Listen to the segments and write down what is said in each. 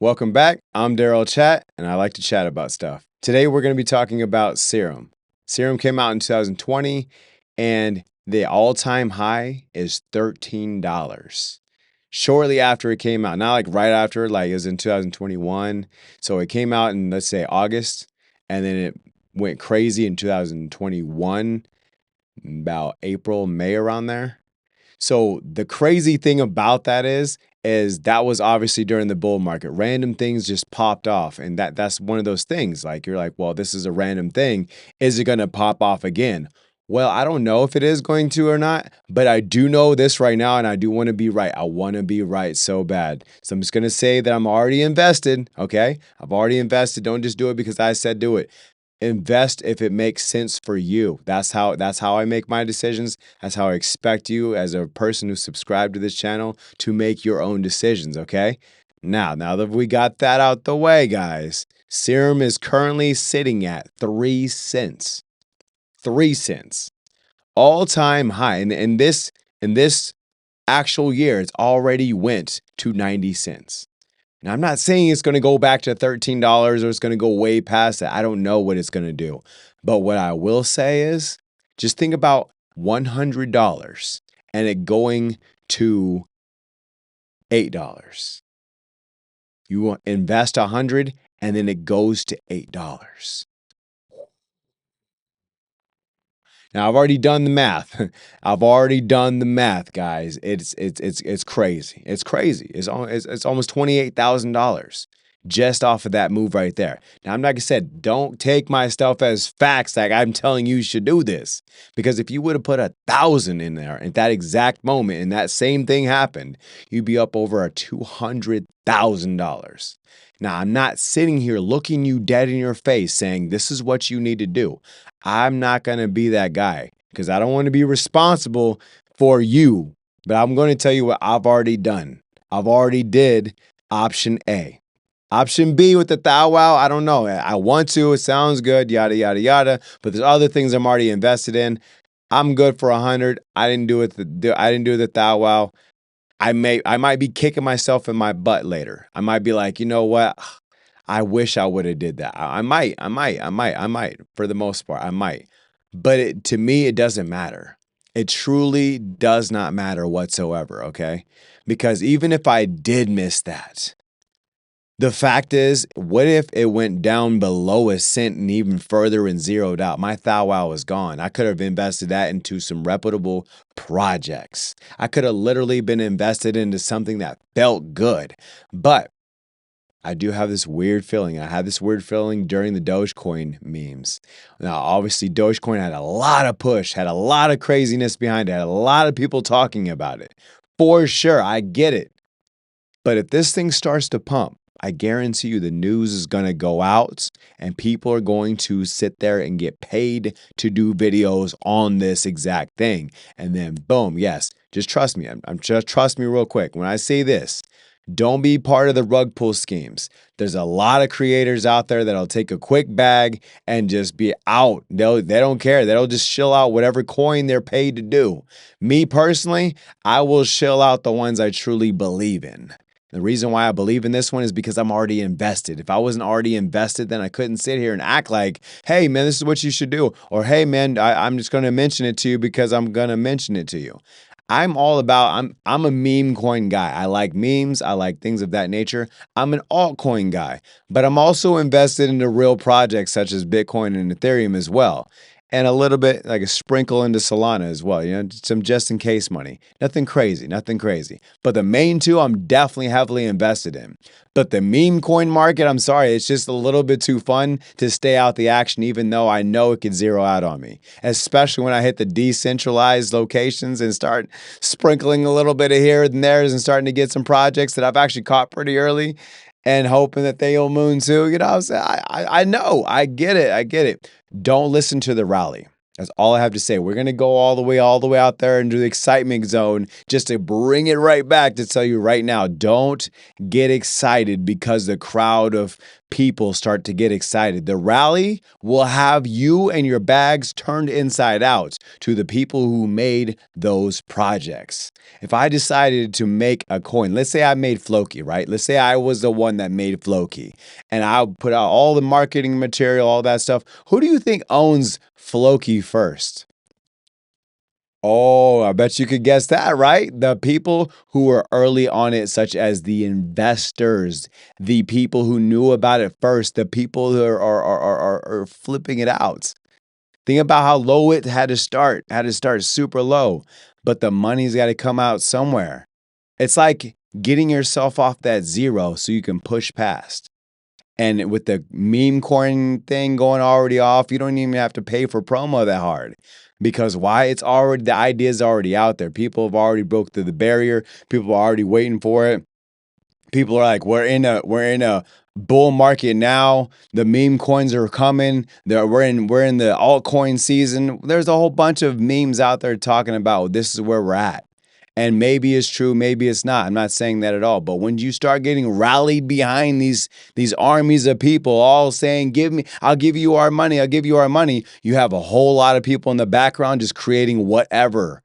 Welcome back. I'm Daryl Chat, and I like to chat about stuff. Today, we're going to be talking about Serum. Serum came out in 2020, and the all-time high is $13. Shortly after it came out, not like right after, like it was in 2021. So it came out in, let's say, August, and then it went crazy in 2021, about April, May, around there. So the crazy thing about that is that was obviously during the bull market. Random things just popped off. And that's one of those things. Like you're like, well, this is a random thing. Is it going to pop off again? Well, I don't know if it is going to or not, but I do know this right now, and I do want to be right. I want to be right so bad. So I'm just going to say that I'm already invested, okay? I've already invested. Don't just do it because I said do it. Invest if it makes sense for you. That's how I make my decisions. That's how I expect you as a person who subscribed to this channel to make your own decisions, okay? Now that we got that out the way, guys, Serum is currently sitting at 3 cents. 3 cents. All-time high. And in this actual year, it's already went to 90 cents. Now, I'm not saying it's going to go back to $13 or it's going to go way past that. I don't know what it's going to do. But what I will say is just think about $100 and it going to $8. You invest 100 and then it goes to $8. Now, I've already done the math. I've already done the math, guys. It's crazy. It's crazy. It's almost $28,000 just off of that move right there. Now, I'm like I said, don't take my stuff as facts like I'm telling you should do this. Because if you would have put 1,000 in there at that exact moment and that same thing happened, you'd be up over a $200,000. Now, I'm not sitting here looking you dead in your face saying this is what you need to do. I'm not going to be that guy because I don't want to be responsible for you. But I'm going to tell you what I've already done. I've already did option A. Option B with the Thou Wow, I don't know. I want to. It sounds good, yada, yada, yada. But there's other things I'm already invested in. I'm good for 100. I didn't do it. I didn't do the Thou Wow. I might be kicking myself in my butt later. I might be like, you know what? I wish I would have did that. I might. For the most part, I might. But to me, it doesn't matter. It truly does not matter whatsoever, okay? Because even if I did miss that, the fact is, what if it went down below a cent and even further and zeroed out? My Thou Wow was gone. I could have invested that into some reputable projects. I could have literally been invested into something that felt good. But I do have this weird feeling. I had this weird feeling during the Dogecoin memes. Now, obviously, Dogecoin had a lot of push, had a lot of craziness behind it, had a lot of people talking about it. For sure, I get it. But if this thing starts to pump, I guarantee you the news is going to go out and people are going to sit there and get paid to do videos on this exact thing. And then boom, yes, just trust me. Just trust me real quick. When I say this, don't be part of the rug pull schemes. There's a lot of creators out there that'll take a quick bag and just be out. They don't care. They'll just shill out whatever coin they're paid to do. Me personally, I will shill out the ones I truly believe in. The reason why I believe in this one is because I'm already invested. If I wasn't already invested, then I couldn't sit here and act like, hey, man, this is what you should do. Or, hey, man, I'm just going to mention it to you because I'm going to mention it to you. I'm a meme coin guy. I like memes. I like things of that nature. I'm an altcoin guy, but I'm also invested into real projects such as Bitcoin and Ethereum as well. And a little bit like a sprinkle into Solana as well, some just in case money. Nothing crazy. But the main two I'm definitely heavily invested in. But the meme coin market, I'm sorry, it's just a little bit too fun to stay out the action, even though I know it could zero out on me. Especially when I hit the decentralized locations and start sprinkling a little bit of here and there and starting to get some projects that I've actually caught pretty early and hoping that they'll moon too. You know what I'm saying? I know. I get it. Don't listen to the rally. That's all I have to say. We're going to go all the way out there into the excitement zone just to bring it right back to tell you right now, don't get excited because the crowd of people start to get excited. The rally will have you and your bags turned inside out to the people who made those projects. If I decided to make a coin, let's say I made Floki, right? Let's say I was the one that made Floki and I put out all the marketing material, all that stuff. Who do you think owns Floki first? Oh, I bet you could guess that, right? The people who were early on it, such as the investors, the people who knew about it first, the people who are flipping it out. Think about how low it had to start super low, but the money's got to come out somewhere. It's like getting yourself off that zero so you can push past. And with the meme coin thing going already off, you don't even have to pay for promo that hard. Because why? It's already, the idea is already out there. People have already broke through the barrier. People are already waiting for it. People are like, we're in a bull market now. The meme coins are coming. We're in the altcoin season. There's a whole bunch of memes out there talking about this is where we're at. And maybe it's true, maybe it's not. I'm not saying that at all. But when you start getting rallied behind these armies of people all saying, I'll give you our money, I'll give you our money, you have a whole lot of people in the background just creating whatever,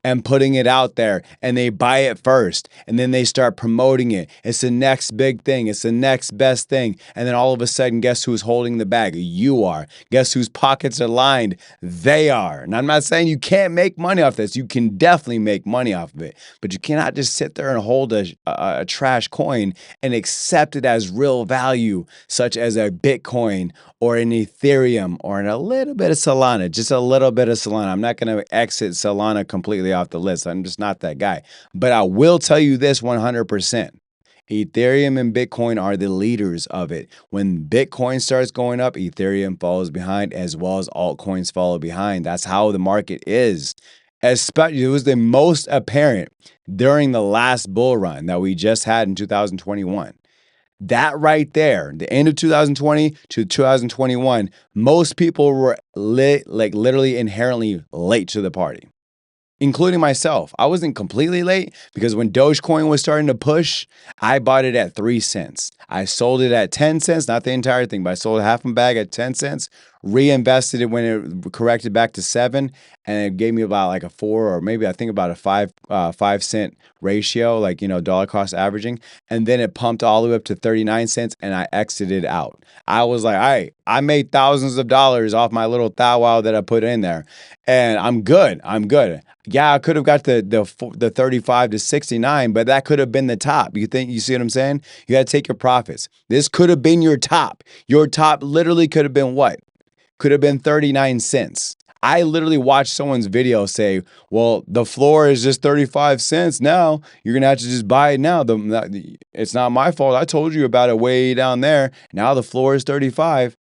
and putting it out there, and they buy it first, and then they start promoting it. It's the next big thing. It's the next best thing. And then all of a sudden, guess who's holding the bag? You are. Guess whose pockets are lined? They are. And I'm not saying you can't make money off this. You can definitely make money off of it, but you cannot just sit there and hold a trash coin and accept it as real value, such as a Bitcoin or an Ethereum or a little bit of Solana, just a little bit of Solana. I'm not going to exit Solana completely off the list. I'm just not that guy. But I will tell you this 100%. Ethereum and Bitcoin are the leaders of it. When Bitcoin starts going up, Ethereum follows behind, as well as altcoins follow behind. That's how the market is. Especially, it was the most apparent during the last bull run that we just had in 2021. That right there, the end of 2020 to 2021, most people were literally inherently late to the party, including myself. I wasn't completely late because when Dogecoin was starting to push, I bought it at 3 cents. I sold it at 10 cents, not the entire thing, but I sold half a bag at 10 cents, reinvested it when it corrected back to 7, and it gave me about like a 4 or maybe I think about a 5 cent ratio, like, dollar cost averaging. And then it pumped all the way up to 39 cents and I exited out. I was like, all right, I made thousands of dollars off my little thou wow that I put in there. And I'm good. Yeah, I could have got the 35 to 69, but that could have been the top. You see what I'm saying? You got to take your profits. This could have been your top. Your top literally could have been what? Could have been 39 cents. I literally watched someone's video say, well, the floor is just 35 cents now. You're going to have to just buy it now. It's not my fault. I told you about it way down there. Now the floor is 35.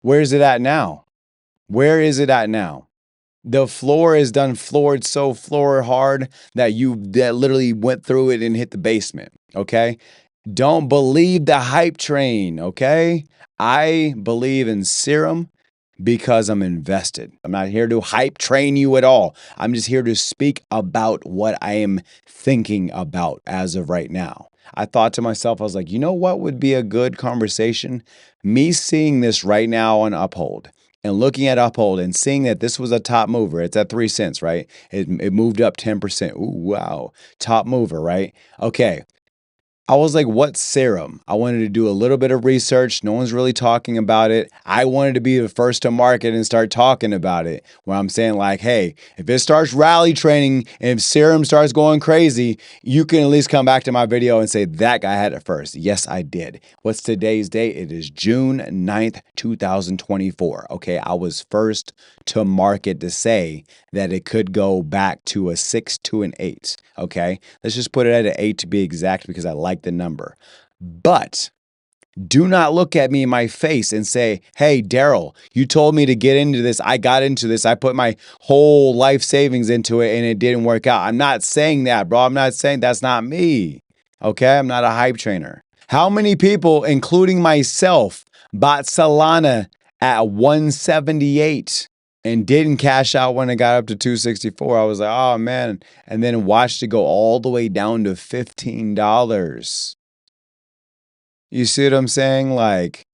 Where is it at now? Where is it at now? The floor is done floored so floor hard that that literally went through it and hit the basement, okay? Don't believe the hype train, okay? I believe in Serum because I'm invested. I'm not here to hype train you at all. I'm just here to speak about what I am thinking about as of right now. I thought to myself, I was like, you know what would be a good conversation? Me seeing this right now on Uphold and looking at Uphold and seeing that this was a top mover. It's at 3 cents, right? It moved up 10%. Ooh, wow. Top mover, right? Okay. I was like, what's Serum? I wanted to do a little bit of research. No one's really talking about it. I wanted to be the first to market and start talking about it. Where I'm saying like, hey, if it starts rally training and if Serum starts going crazy, you can at least come back to my video and say that guy had it first. Yes, I did. What's today's date? It is June 9th, 2024. Okay, I was first to market to say that it could go back to a 6 to an 8. Okay, let's just put it at an 8 to be exact because I like the number. But do not look at me in my face and say, hey, Daryl, you told me to get into this. I got into this. I put my whole life savings into it and it didn't work out. I'm not saying that, bro. I'm not saying that's not me. Okay, I'm not a hype trainer. How many people, including myself, bought Solana at 178 and didn't cash out when it got up to 264. I was like, oh man. And then watched it go all the way down to $15. You see what I'm saying? Like,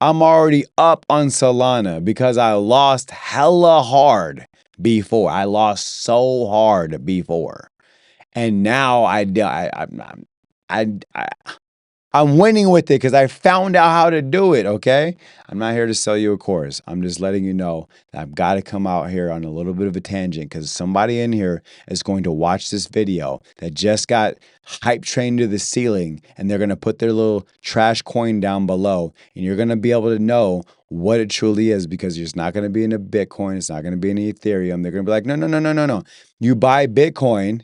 I'm already up on Solana because I lost hella hard before. I lost so hard before. And now I'm winning with it because I found out how to do it, okay? I'm not here to sell you a course. I'm just letting you know that I've got to come out here on a little bit of a tangent because somebody in here is going to watch this video that just got hype trained to the ceiling, and they're going to put their little trash coin down below, and you're going to be able to know what it truly is because it's not going to be in a Bitcoin. It's not going to be in Ethereum. They're going to be like, no, no, no, no, no, no. You buy Bitcoin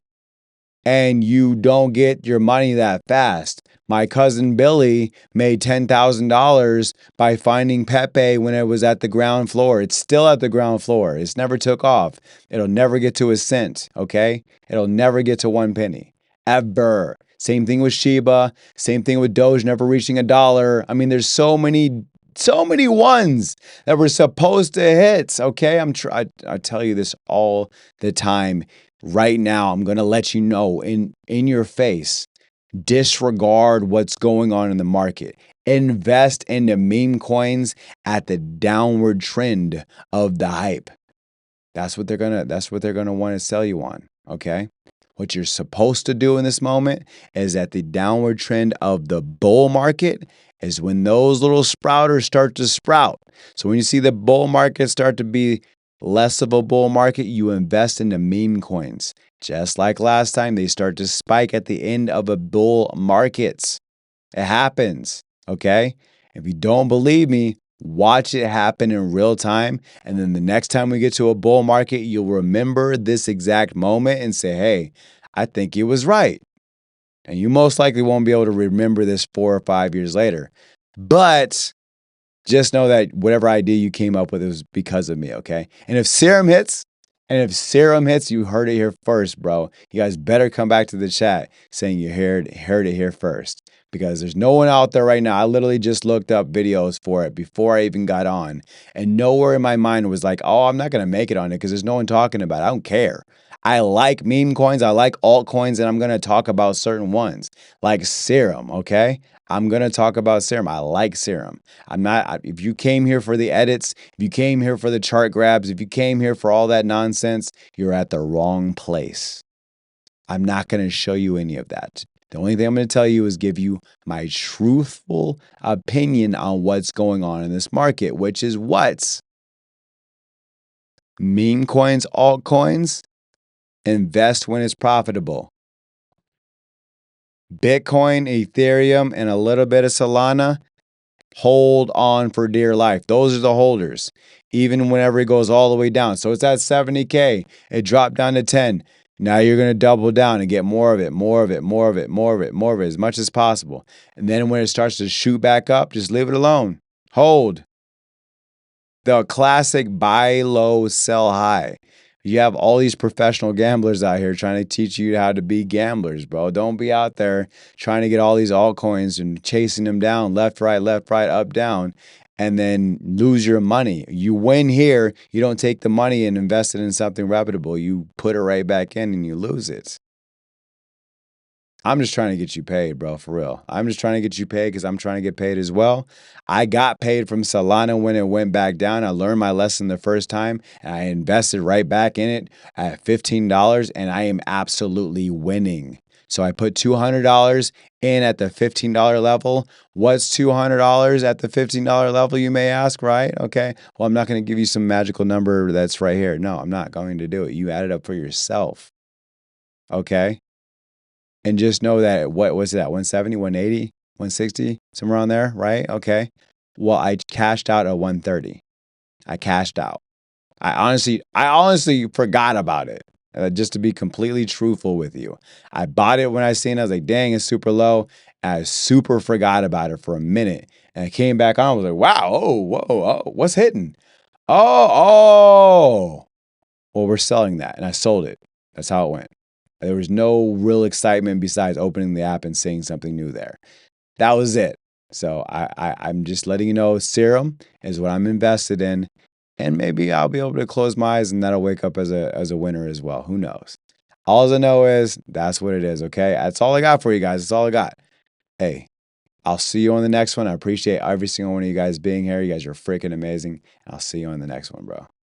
and you don't get your money that fast. My cousin Billy made $10,000 by finding Pepe when it was at the ground floor. It's still at the ground floor. It's never took off. It'll never get to a cent, okay? It'll never get to 1 penny, ever. Same thing with Shiba. Same thing with Doge never reaching $1. I mean, there's so many ones that were supposed to hit, okay? I tell you this all the time. Right now, I'm going to let you know in your face. Disregard what's going on in the market. Invest in the meme coins at the downward trend of the hype. That's what they're gonna want to sell you on. Okay. What you're supposed to do in this moment is at the downward trend of the bull market is when those little sprouters start to sprout. So when you see the bull market start to be less of a bull market, you invest in the meme coins. Just like last time, they start to spike at the end of a bull market. It happens, okay? If you don't believe me, watch it happen in real time. And then the next time we get to a bull market, you'll remember this exact moment and say, hey, I think he was right. And you most likely won't be able to remember this 4 or 5 years later. But just know that whatever idea you came up with, it was because of me, okay? And if Serum hits, you heard it here first, bro. You guys better come back to the chat saying you heard it here first. Because there's no one out there right now. I literally just looked up videos for it before I even got on. And nowhere in my mind was like, oh, I'm not going to make it on it because there's no one talking about it. I don't care. I like meme coins. I like altcoins. And I'm going to talk about certain ones like Serum, okay? I'm going to talk about Serum. I like Serum. If you came here for the edits, if you came here for the chart grabs, if you came here for all that nonsense, you're at the wrong place. I'm not going to show you any of that. The only thing I'm going to tell you is give you my truthful opinion on what's going on in this market, which is what? Meme coins, altcoins, invest when it's profitable. Bitcoin, Ethereum, and a little bit of Solana, hold on for dear life. Those are the holders, even whenever it goes all the way down. So it's at 70K. It dropped down to 10. Now you're going to double down and get more of it, as much as possible. And then when it starts to shoot back up, just leave it alone. Hold. The classic buy low, sell high. You have all these professional gamblers out here trying to teach you how to be gamblers, bro. Don't be out there trying to get all these altcoins and chasing them down left, right, up, down, and then lose your money. You win here, you don't take the money and invest it in something reputable. You put it right back in and you lose it. I'm just trying to get you paid, bro, for real. I'm just trying to get you paid because I'm trying to get paid as well. I got paid from Solana when it went back down. I learned my lesson the first time, and I invested right back in it at $15, and I am absolutely winning. So I put $200 in at the $15 level. What's $200 at the $15 level, you may ask, right? Okay. Well, I'm not going to give you some magical number that's right here. No, I'm not going to do it. You add it up for yourself. Okay. And just know that, what was that, 170, 180, 160, somewhere around there, right? Okay. Well, I cashed out at 130. I cashed out. I honestly forgot about it. Just to be completely truthful with you. I bought it when I seen it. I was like, dang, it's super low. And I super forgot about it for a minute. And I came back on. I was like, wow, oh, whoa, oh, what's hitting? Oh. Well, we're selling that. And I sold it. That's how it went. There was no real excitement besides opening the app and seeing something new there. That was it. So I'm just letting you know Serum is what I'm invested in. And maybe I'll be able to close my eyes and that'll wake up as a winner as well. Who knows? All I know is that's what it is, okay? That's all I got for you guys. That's all I got. Hey, I'll see you on the next one. I appreciate every single one of you guys being here. You guys are freaking amazing. I'll see you on the next one, bro.